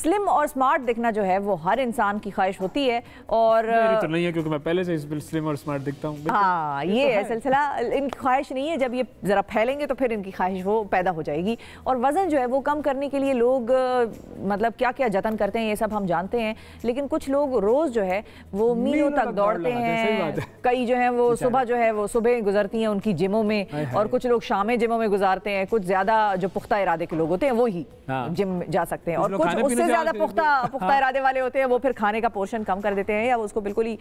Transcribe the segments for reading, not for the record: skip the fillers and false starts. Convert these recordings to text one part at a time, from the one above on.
Slim और smart दिखना जो है वो हर इंसान की ख्वाहिश होती है, और मेरी तो नहीं है क्योंकि मैं पहले से स्लिम और स्मार्ट दिखता हूँ। हाँ, ये है सिलसिला। इनकी ख्वाहिश नहीं है, जब ये ज़रा फैलेंगे तो फिर इनकी ख्वाहिश वो पैदा हो जाएगी। और वज़न जो है वो कम करने के लिए लोग मतलब क्या क्या जतन करते हैं ये सब हम जानते हैं, लेकिन कुछ लोग रोज़ जो है वो मीलों तक दौड़ते हैं। कई जो है वो सुबह जो है वो सुबह गुजरती हैं उनकी जिमों में, और कुछ लोग शामें जिमों में गुजारते हैं। कुछ ज़्यादा जो पुख्ता इरादे के लोग होते हैं वो ही जिम जा सकते हैं, और कुछ उससे ज़्यादा पुख्ता इरादे वाले होते हैं वो फिर खाने का पोर्शन कम कर देते हैं या उसको बिल्कुल ही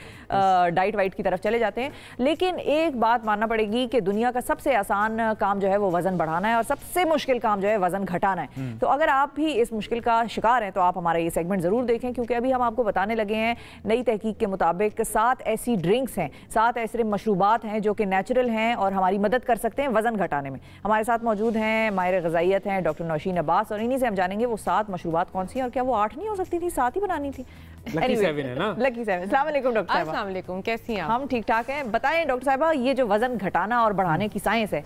डाइट वाइट की तरफ चले जाते हैं। लेकिन एक बात मानना पड़ेगी कि दुनिया का सबसे आसान काम जो है वो वज़न बढ़ाना है, और सबसे मुश्किल काम जो है वज़न घटाना है। तो अगर आप भी इस मुश्किल का शिकार हैं तो आप हमारा ये सेगमेंट ज़रूर देखें, क्योंकि अभी हम आपको बताने लगे हैं नई तहकीक के मुताबिक 7 ऐसी ड्रिंक्स हैं, 7 ऐसे मशरूबात हैं जो कि नेचुरल हैं और हमारी मदद कर सकते हैं वज़न घटाने में। हमारे साथ मौजूद हैं माहिर ग़िज़ाइयत हैं डॉक्टर नौशीन अब्बास, और इन्हीं से हम जानेंगे वो 7 मशरूबात कौन सी हैं, और क्या वो 8 नहीं हो सकती थी, 7 ही बनानी थी। लकी 7 है ना? लकी 7। अस्सलाम वालेकुम डॉक्टर साहिबा। अस्सलाम वालेकुम, कैसी हैं आप? हम ठीक ठाक हैं। बताएं डॉक्टर साहिबा, ये जो वज़न घटाना और बढ़ाने की साइंस है,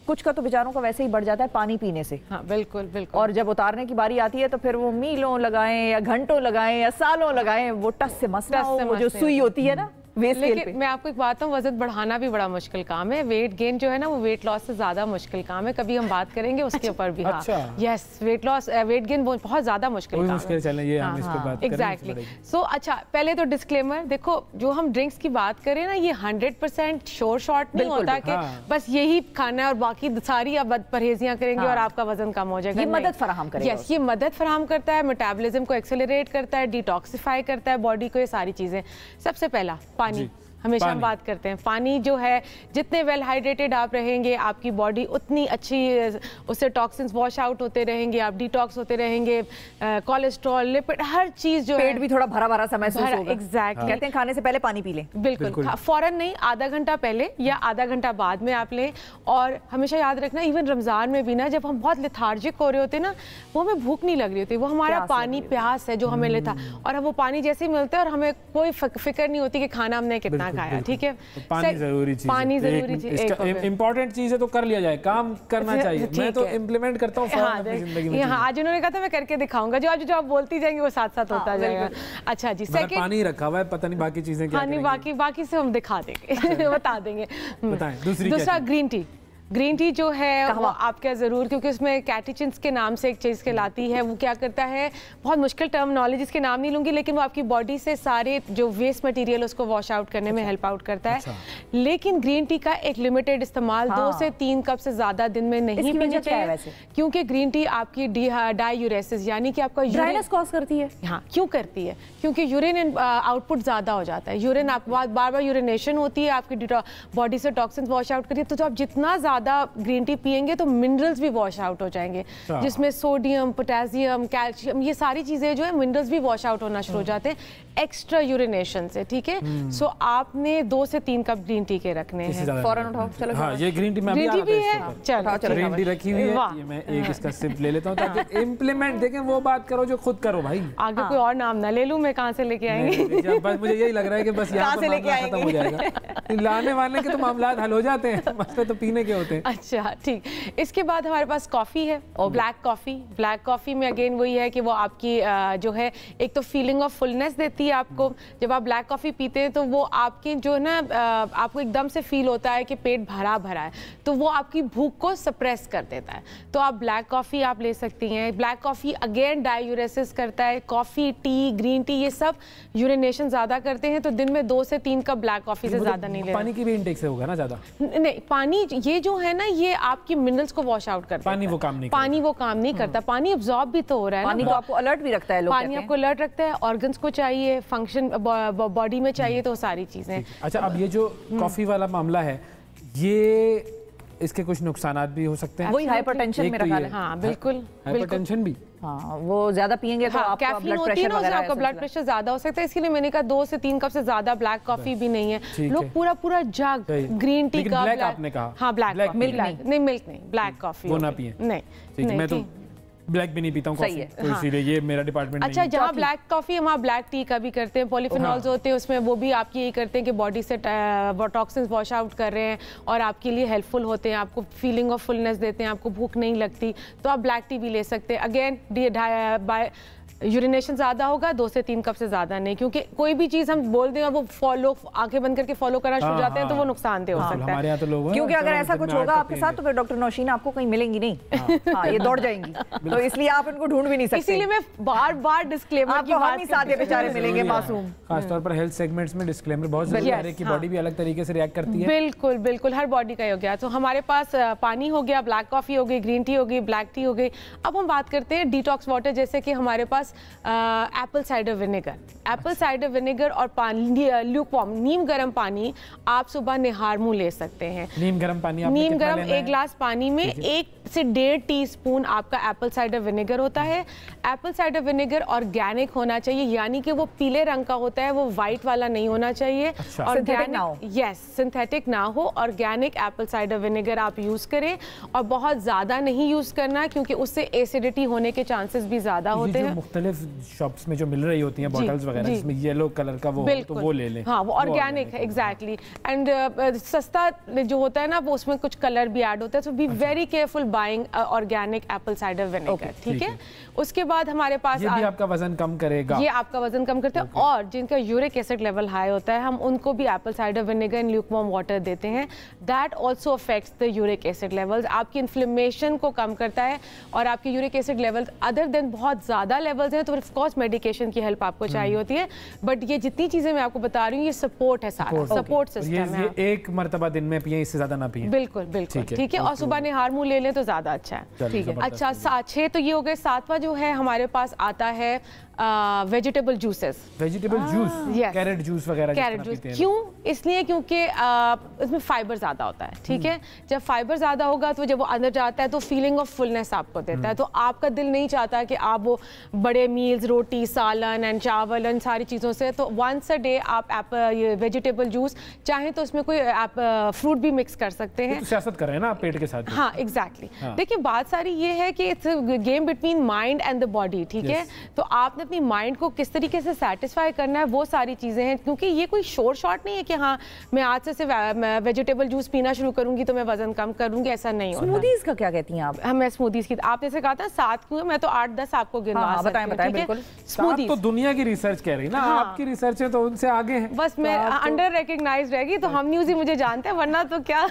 कुछ का तो बेचारों का वैसे ही बढ़ जाता है पानी पीने से। हाँ, बिल्कुल बिल्कुल। और जब उतारने की बारी आती है तो फिर वो मीलों लगाएं या घंटों लगाएं या सालों लगाएं, वो टस से मसला हो, वो जो सुई होती है ना लेकिन मैं आपको एक बात बताऊं, वजन बढ़ाना भी बड़ा मुश्किल काम है। वेट गेन जो है ना वो वेट लॉस से ज्यादा मुश्किल काम है। कभी हम बात करेंगे उसके ऊपर भी। हाँ, यस, वेट गेन बहुत ज्यादा मुश्किल काम है। एग्जैक्टली। सो अच्छा, पहले तो डिस्क्लेमर देखो, जो हम ड्रिंक्स की बात करें ना, ये 100% श्योर शॉट नहीं होता कि बस यही खाना है और बाकी सारी आप परहेजियां करेंगे और आपका वजन कम हो जाएगा। ये मदद फराहम करेगा। यस, ये मदद फराहम करता है, मेटाबॉलिज्म को एक्सेलरेट करता है, डिटॉक्सिफाई करता है बॉडी को, ये सारी चीजें। सबसे पहला पानी। हमेशा हम बात करते हैं पानी जो है, जितने वेल हाइड्रेटेड आप रहेंगे आपकी बॉडी उतनी अच्छी, उससे टॉक्सिन्स वॉश आउट होते रहेंगे, आप डिटॉक्स होते रहेंगे, कोलेस्ट्रॉल, लिपिड, हर चीज जो पेट भी थोड़ा भरा भरा सा महसूस होगा। एग्जैक्टली। कहते हैं खाने से पहले पानी पी लें। बिल्कुल, फौरन नहीं, आधा घंटा पहले या आधा घंटा बाद में आप लें। और हमेशा याद रखना, इवन रमजान में भी ना, जब हम बहुत लेथार्जिक हो रहे होते हैं ना, वो हमें भूख नहीं लग रही होती, वो हमारा पानी प्यास है जो हमें लेता, और वो पानी जैसे ही मिलता है और हमें कोई फिक्र नहीं होती कि खाना हमने कितना खाया। ठीक है, पानी जरूरी चीज है। पानी जरूरी चीज, इंपॉर्टेंट चीज है तो कर लिया जाए, काम करना चाहिए। मैं तो इम्प्लीमेंट करता हूँ अपनी जिंदगी में। हाँ, आज उन्होंने कहा था मैं करके दिखाऊंगा, जो आप बोलती जाएंगी वो साथ साथ होता जाएगा। अच्छा जी, सेकंड पानी रखा हुआ है, पता नहीं बाकी चीजें क्या करेंगे। बाकी से हम दिखा देंगे बता देंगे। बताएं। दूसरा ग्रीन टी। ग्रीन टी जो है वो आपका ज़रूर, क्योंकि उसमें कैटेचिन्स के नाम से एक चीज़ कहलाती है। वो क्या करता है, बहुत मुश्किल टर्मिनोलॉजी, इसके नाम नहीं लूँगी, लेकिन वो आपकी बॉडी से सारे जो वेस्ट मटेरियल उसको वॉश आउट करने में हेल्प आउट करता है। लेकिन ग्रीन टी का एक लिमिटेड इस्तेमाल, 2 से 3 कप से ज़्यादा दिन में नहीं पीना चाहिए, क्योंकि ग्रीन टी आपकी डायूरेसिस यानी कि आपका यूरिन कॉज करती है। हाँ, क्यों करती है? क्योंकि यूरिन आउटपुट ज़्यादा हो जाता है। यूरिन आप बार बार यूरिनेशन होती है, आपकी बॉडी से टॉक्सिन्स वॉश आउट करिए, तो आप जितना ग्रीन टी पिएंगे तो मिनरल्स भी वॉश आउट हो जाएंगे, जिसमें सोडियम, पोटेशियम, कैल्शियम, ये सारी चीजें जो है मिनरल्स भी वॉश आउट होना शुरू हो जाते हैं एक्स्ट्रा यूरिनेशन से। ठीक है, सो आपने 2 से 3 कप ग्रीन टी के रखने हैं। फौरन उठाओ। चलो हाँ, ये ग्रीन टी में भी है। चलो, ग्रीन टी रखी हुई है, ये मैं एक इसका सिप ले लेता हूँ ताकि इम्प्लीमेंट देखें। वो बात करो जो खुद करो भाई, आगे कोई और नाम ना ले लूं मैं, कहाँ से लेके आएंगे? बस मुझे यही लग रहा है कि बस यहाँ से लेके खत्म हो जाएगा। लाने वाले के तो मामला हल हो जाते हैं, मसले तो पीने के होते हैं। अच्छा, ठीक। इसके बाद हमारे पास कॉफ़ी है, और ब्लैक कॉफ़ी। ब्लैक कॉफ़ी में अगेन वही है कि वो आपकी जो है, एक तो फीलिंग ऑफ फुलनेस देती है आपको। जब आप ब्लैक कॉफ़ी पीते हैं तो वो आपकी जो है ना, आपको एकदम से फील होता है कि पेट भरा भरा है, तो वो आपकी भूख को सप्रेस कर देता है। तो आप ब्लैक कॉफ़ी आप ले सकती हैं। ब्लैक कॉफ़ी अगेन डायूरेसिस करता है। कॉफ़ी, टी, ग्रीन टी, ये सब यूरिनेशन ज़्यादा करते हैं, तो दिन में 2 से 3 कप ब्लैक कॉफ़ी से ज़्यादा नहीं लेना। पानी की भी इंटेक से होगा ना ज़्यादा? नहीं, पानी ये जो है ना, ये आपकी मिनरल्स को वॉश आउट करता है। पानी वो काम नहीं करता। पानी अब्सॉर्ब भी तो हो रहा है। पानी तो आपको अलर्ट भी रखता है। पानी आपको अलर्ट रखता है, ऑर्गन्स को चाहिए, फंक्शन बॉडी में चाहिए, तो सारी चीजें। अच्छा, अब ये जो कॉफी वाला मामला है, ये इसके कुछ नुकसान भी हो सकते हैं। वही हाइपरटेंशन मेरा ख्याल है। हाँ, बिल्कुल, हाइपरटेंशन भी। हाँ, वो ज्यादा पिएंगे तो आपका ब्लड प्रेशर वगैरह, आपका ब्लड प्रेशर ज्यादा हो सकता है। इसलिए मैंने कहा 2 से 3 कप से ज्यादा ब्लैक कॉफी भी नहीं है। लोग पूरा जग ग्रीन टी का, ब्लैक आपने कहा। हाँ, ब्लैक, मिल्क नहीं, ब्लैक कॉफी वो ना पिए। नहीं, मैं तो ब्लैक भी नहीं पीता हूँ कॉफी, तो इसीलिए ये मेरा डिपार्टमेंट अच्छा, जहाँ ब्लैक कॉफी हम वहाँ ब्लैक टी का भी करते हैं। पॉलीफिनॉल्स होते हैं उसमें, वो भी आपकी यही करते हैं कि बॉडी से टॉक्सिन्स वॉश आउट कर रहे हैं और आपके लिए हेल्पफुल होते हैं, आपको फीलिंग ऑफ फुलनेस देते हैं, आपको भूख नहीं लगती, तो आप ब्लैक टी भी ले सकते हैं। अगेन यूरिनेशन ज़्यादा होगा, 2 से 3 कप से ज़्यादा नहीं, क्योंकि कोई भी चीज़ हम बोल दें और वो फॉलो आंखें बंद करके फॉलो करना शुरू जाते हैं तो वो नुकसानदेह हो सकता है। क्योंकि अगर ऐसा कुछ होगा आपके साथ तो फिर डॉक्टर नौशीन आपको कहीं मिलेंगी नहीं, ये दौड़ जाएंगी, तो इसलिए आप इनको ढूंढ भी नहीं सकते। इसीलिए मैं बार डिस्क्लेमर की बात सादे बेचारे मिलेंगे मासूम। खासतौर पर हेल्थ सेगमेंट्स में डिस्क्लेमर बहुत जरूरी है कि बॉडी भी अलग तरीके से रिएक्ट करती है। बिल्कुल बिल्कुल, हर बॉडी का हो गया। तो हमारे पास पानी हो गया, ब्लैक कॉफी हो गई, ग्रीन टी हो गई, ब्लैक टी हो गई। अब हम बात करते हैं डिटॉक्स वाटर, जैसे कि हमारे पास एप्पल साइडर विनेगर और पानी ल्यूकवार्म नीम गर्म पानी आप सुबह निहार मुंह ले सकते हैं। नीम गर्म 1 गिलास पानी में 1 से 1.5 टीस्पून आपका एप्पल साइडर विनेगर होता है। एप्पल साइडर विनेगर ऑर्गेनिक होना चाहिए, यानी कि वो पीले रंग का होता है, वो व्हाइट वाला नहीं होना चाहिए। सिंथेटिक ना हो, ऑर्गेनिक एप्पल साइडर विनेगर आप यूज करें, और बहुत ज्यादा नहीं यूज करना क्योंकि उससे एसिडिटी होने के चांसेस भी ज्यादा होते हैं। मुख्तलिफ शॉप्स में जो मिल रही होती हैं बॉटल्स वगैरह, जिसमें येलो कलर का वो तो वो ले लें। हाँ, वो ऑर्गेनिक है, एग्जैक्टली। एंड सस्ता जो होता है ना, वो उसमें कुछ कलर भी ऐड होता है, so be very careful buying organic apple cider vinegar, ठीक है। उसके बाद हमारे पास ये भी आपका वजन कम करेगा, ये आपका वजन कम करते हैं। और जिनका यूरिक एसिड लेवल हाई होता है, हम उनको भी Apple cider vinegar and lukewarm water देते हैं। That also affects the uric acid levels, आपकी इन्फ्लेमेशन को कम करता है। और आपके uric acid levels other than बहुत ज़्यादा लेवल्स हैं तो ऑफ कोर्स मेडिकेशन की हेल्प आपको चाहिए होती है, बट ये जितनी चीज़ें मैं आपको बता रही हूँ, ये सपोर्ट है, सारा सपोर्ट सिस्टम है। एक मरतबा दिन में पिए, इससे ज़्यादा ना पिए। बिल्कुल बिल्कुल, ठीक है। और सुबह निहार मुंह ले लें तो ज़्यादा अच्छा है, ठीक है। अच्छा, 6 तो ये हो गए। 7वां जो है हमारे पास आता है vegetable juices, vegetable juice, carrot juice वगैरह। कैरेट जूस क्यों? इसलिए क्योंकि इसमें फाइबर ज़्यादा होता है, ठीक है। जब फाइबर ज़्यादा होगा तो जब वो अंदर जाता है तो फीलिंग ऑफ फुलनेस आपको देता है, तो आपका दिल नहीं चाहता कि आप वो बड़े मील्स, रोटी, सालन एंड चावल एंड सारी चीज़ों से, तो वंस अ डे आप वेजिटेबल जूस चाहें तो उसमें कोई आप फ्रूट भी मिक्स कर सकते हैं। तो सियासत कर रहे हैं ना आप पेट के साथ। हाँ, एग्जैक्टली। देखिए, बात सारी ये है कि it's game between mind and the body, ठीक है। तो आपने अपनी माइंड को किस तरीके से सेटिस्फाई करना है, वो सारी चीजें हैं, क्योंकि ये कोई शोर शॉट नहीं है कि हाँ मैं आज से वेजिटेबल जूस पीना शुरू करूंगी तो मैं वजन कम करूंगी, ऐसा नहीं होता। स्मूदीज का क्या कहती हैं आप? मैं स्मूदीज की, आपने से कहा था 7 क्यों, मैं तो 8-10 आपको गिनवा सकती हूं, बताएं बिल्कुल। स्मूदीज तो दुनिया की रिसर्च कह रही है ना, आपकी रिसर्च है तो उनसे आगे है, बस मैं अंडर रिकॉग्नाइज्ड रहेगी तो हम न्यूज़ ही मुझे जानते हैं, वरना तो क्या।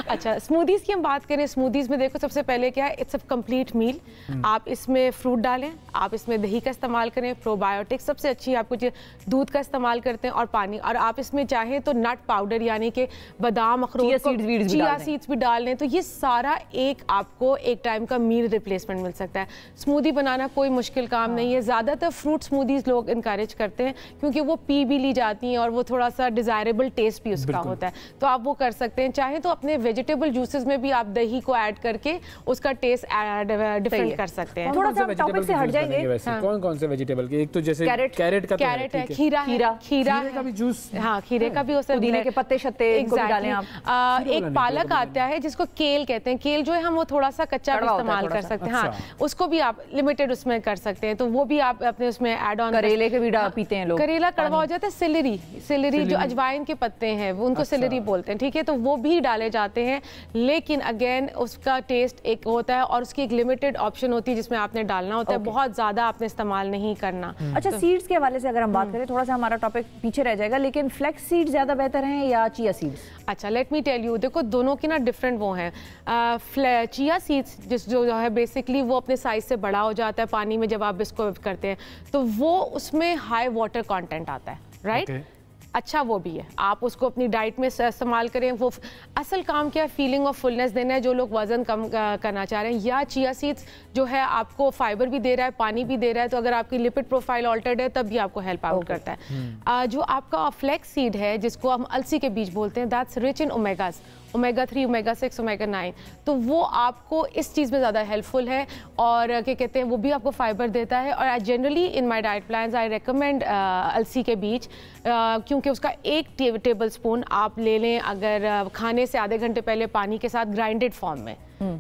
अच्छा, स्मूदीज की हम बात करें, स्मूदीज में देखो सबसे पहले क्या है, इट्स अ कंप्लीट मील। आप इसमें फ्रूट डालें, आप इसमें दही का इस्तेमाल करें, प्रोबायोटिक्स सबसे अच्छी आपको दूध का इस्तेमाल करते हैं, और पानी। और आप इसमें चाहें तो नट पाउडर यानी कि बादाम, अखरोट, चिया सीड्स भी डाल लें, तो ये सारा आपको एक टाइम का मील रिप्लेसमेंट मिल सकता है। स्मूदी बनाना कोई मुश्किल काम नहीं है। ज़्यादातर फ्रूट स्मूदीज लोग इनकरेज करते हैं क्योंकि वो पी भी ली जाती हैं और वो थोड़ा सा डिजायरेबल टेस्ट भी उसका होता है, तो आप वो कर सकते हैं। चाहे तो अपने वेजिटेबल जूसेस में भी आप दही को ऐड करके उसका टेस्ट डिफरेंट कर सकते हैं। थोड़ा सा टॉपिक से हट जाएंगे। कौन से वेजिटेबल के? एक तो जैसे कैरेट का कैरेट है, खीरा का भी जूस, हाँ खीरे का भी हो सकता है, पुदीने के पत्ते शत्ते इनको भी डालें आप। एक पालक आता है जिसको केल कहते हैं, केल जो है हम वो थोड़ा सा कच्चा भी इस्तेमाल कर सकते हैं, हाँ उसको भी आप लिमिटेड उसमें कर सकते हैं, तो वो भी आप अपने उसमें ऐड ऑन। करेले के भी पीते हैं लोग, करेला कड़वा हो जाता है। सिलेरी जो अजवाइन के पत्ते हैं वो उनको सिलेरी बोलते हैं, ठीक है, तो वो भी डाले जाते हैं, लेकिन अगेन उसका टेस्ट एक होता है और उसकी एक लिमिटेड ऑप्शन होती है जिसमें आपने डालना होता है, बहुत ज्यादा आपने इस्तेमाल नहीं करना। अच्छा, सीड्स के हवाले से अगर हम बात करें, थोड़ा सा हमारा टॉपिक पीछे रह जाएगा, लेकिन फ्लैक्स सीड ज्यादा बेहतर हैं या चिया सीड्स? अच्छा, लेट मी टेल यू, देखो दोनों की ना डिफरेंट वो हैं। चिया सीड्स जो है बेसिकली वो अपने साइज से बड़ा हो जाता है पानी में जब आप इसको करते हैं, तो वो उसमें हाई वाटर कंटेंट आता है, राइट? अच्छा, वो भी है, आप उसको अपनी डाइट में इस्तेमाल करें। वो असल काम क्या है, फीलिंग ऑफ फुलनेस देना है जो लोग वजन कम करना चाह रहे हैं। या चिया सीड्स जो है आपको फाइबर भी दे रहा है, पानी भी दे रहा है, तो अगर आपकी लिपिड प्रोफाइल ऑल्टर्ड है तब भी आपको हेल्प आउट करता है। जो आपका फ्लैक्स सीड है जिसको हम अलसी के बीज बोलते हैं, that's rich in omegas, omega 3, omega 6, omega 9, तो वो आपको इस चीज़ में ज़्यादा हेल्पफुल है और क्या कहते हैं वो भी आपको फाइबर देता है। और generally in my diet plans I recommend अलसी के बीज, क्योंकि उसका 1 टेबल स्पून आप ले लें अगर खाने से आधे घंटे पहले पानी के साथ ग्राइंडेड फॉर्म में,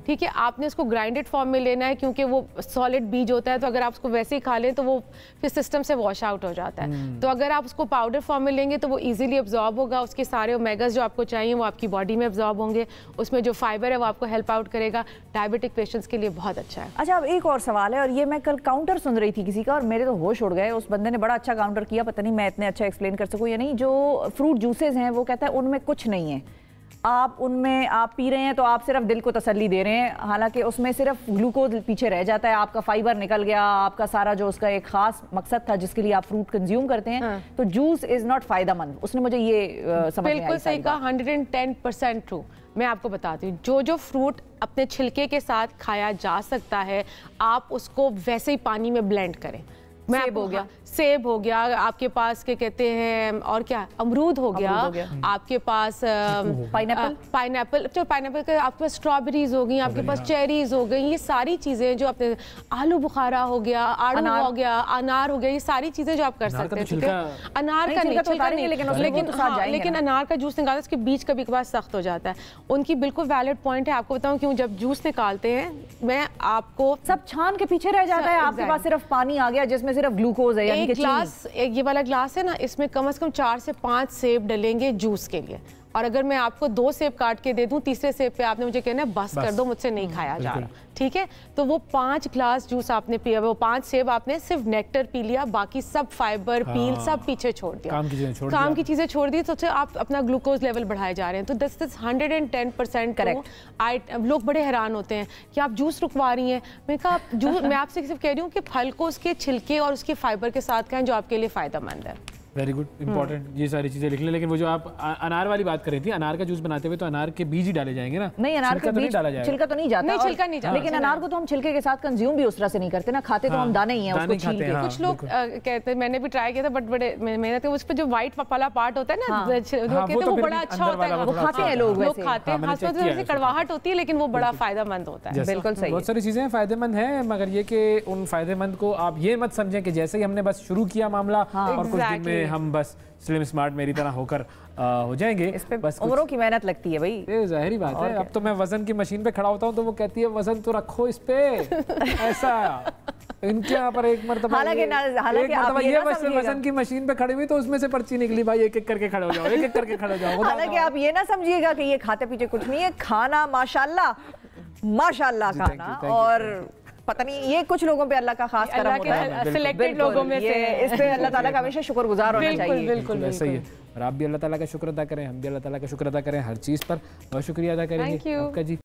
ठीक है, आपने उसको ग्राइंडेड फॉर्म में लेना है क्योंकि वो सॉलिड बीज होता है, तो अगर आप उसको वैसे ही खा लें तो वो फिर सिस्टम से वॉश आउट हो जाता है। तो अगर आप उसको पाउडर फॉर्म में लेंगे तो वो इजीली अब्जॉर्ब होगा, उसके सारे ओमेगास जो आपको चाहिए वो आपकी बॉडी में अब्जॉर्ब होंगे, उसमें जो फाइबर है वो आपको हेल्प आउट करेगा। डायबिटिक पेशेंट्स के लिए बहुत अच्छा है। अच्छा, अब एक और सवाल है, और ये मैं कल काउंटर सुन रही थी किसी का और मेरे तो होश उड़ गए। उस बंदे ने बड़ा अच्छा काउंटर किया, पता नहीं मैं इतने अच्छा एक्सप्लेन कर सकूं या नहीं। जो फ्रूट जूसेस हैं वो कहता है उनमें कुछ नहीं है, आप उनमें आप पी रहे हैं तो आप सिर्फ दिल को तसल्ली दे रहे हैं, हालांकि उसमें सिर्फ ग्लूकोज पीछे रह जाता है, आपका फाइबर निकल गया, आपका सारा जो उसका एक खास मकसद था जिसके लिए आप फ्रूट कंज्यूम करते हैं। हाँ। तो जूस इज नॉट फायदेमंद। उसने मुझे ये समझ में आई। बिल्कुल सही कहा, 110% ट्रू। मैं आपको बताती हूँ, जो फ्रूट अपने छिलके के साथ खाया जा सकता है आप उसको वैसे ही पानी में ब्लेंड करें। सेब हो गया, सेब हो गया, आपके पास क्या कहते हैं और क्या, अमरूद हो गया, आपके पास पाइनएप्पल, तो पाइनएप्पल के आपके पास स्ट्रॉबेरीज हो गई, आपके पास चेरीज हो गई, ये सारी चीजें जो अपने, आलू बुखारा हो गया, आड़ू हो गया, अनार हो गया, ये सारी चीजें जो आप कर सकते हैं। अनार का नहीं, लेकिन अनार का जूस निकालते उसके बीच कभी कभार सख्त हो जाता है। उनकी बिल्कुल वैलिड पॉइंट है। आपको बताऊं क्यों, जब जूस निकालते हैं मैं आपको सब छान के पीछे रह जाता है, आपके पास सिर्फ पानी आ गया जिसमें सिर्फ ग्लूकोज है। एक ग्लास, एक ये वाला ग्लास है ना, इसमें कम से कम 4 से 5 सेब डलेंगे जूस के लिए, और अगर मैं आपको 2 सेब काट के दे दूं, तीसरे सेब पे आपने मुझे कहना है बस कर दो, मुझसे नहीं खाया जा रहा, ठीक है। तो वो 5 ग्लास जूस आपने पिया, वो 5 सेब आपने सिर्फ नेक्टर पी लिया, बाकी सब फाइबर पील सब पीछे छोड़ दिया, काम की चीजें छोड़ दी, तो आप अपना ग्लूकोज लेवल बढ़ाए जा रहे हैं। तो दिस इज 110% करेक्ट। लोग बड़े हैरान होते हैं कि आप जूस रुकवा रही हैं। मैं कहा जूस मैं आपसे सिर्फ कह रही हूँ कि फल को उसके छिलके और उसके फाइबर के साथ खाएं जो आपके लिए फायदेमंद है। वेरी गुड, इंपॉर्टेंट, ये सारी चीजें लिख ले। लेकिन वो जो आप अनार वाली बात कर रही थी, अनार का जूस बनाते हुए तो अनार के बीज ही डाले जाएंगे ना? नहीं, अनार के बीज डाला जाएगा, छिलका तो नहीं जाता। नहीं, छिलका नहीं जाता, लेकिन अनार को तो हम छिलके के साथ कंज्यूम भी उस तरह से नहीं करते ना, खाते तो हम दाने ही हैं उसको छील के। कुछ लोग कहते हैं, मैंने भी ट्राई किया था, बट बड़े मेहनत है, उस पे जो व्हाइट वाला पार्ट होता है ना, वो कहते हैं वो बड़ा अच्छा होता है, वो खाते हैं लोग खाते हैं, खासतौर से कड़वाहट होती है, लेकिन वो बड़ा फायदेमंद होता है। बिल्कुल सही, बहुत सारी चीजें फायदेमंद है, मगर ये कि उन फायदेमंद को आप ये मत समझें कि जैसे ही हमने बस शुरू किया मामला और कुछ दिन में हम बस स्लिम स्मार्ट मेरी तरह होकर हो जाएंगे। इस पे बस उम्रों की मेहनत लगती है भाई, ये जाहिर बात है। अब तो मैं वजन की मशीन पे खड़ा होता हूँ तो वो कहती है वजन तो रखो इस पे, ऐसा इनके यहाँ पर एक मरतबा ये वजन की मशीन पे खड़ी हुई तो उसमें से पर्ची निकली, भाई एक एक करके खड़े हो जाओ, एक एक करके खड़े हो जाओ। हालांकि आप ये ना समझिएगा कि ये खाते पीछे कुछ नहीं है, खाना माशाल्लाह माशाल्लाह खाना, और पता नहीं ये कुछ लोगों पे अल्लाह का खास करम होता है, सिलेक्टेड लोगों में से। इस पे अल्लाह ताला का हमेशा शुक्रगुजार होना चाहिए। बिल्कुल सही है, और आप भी अल्लाह ताला का शुक्र अदा करें, हम भी अल्लाह ताला का शुक्र अदा करें हर चीज़ पर। बहुत शुक्रिया अदा करेंगे आपका जी।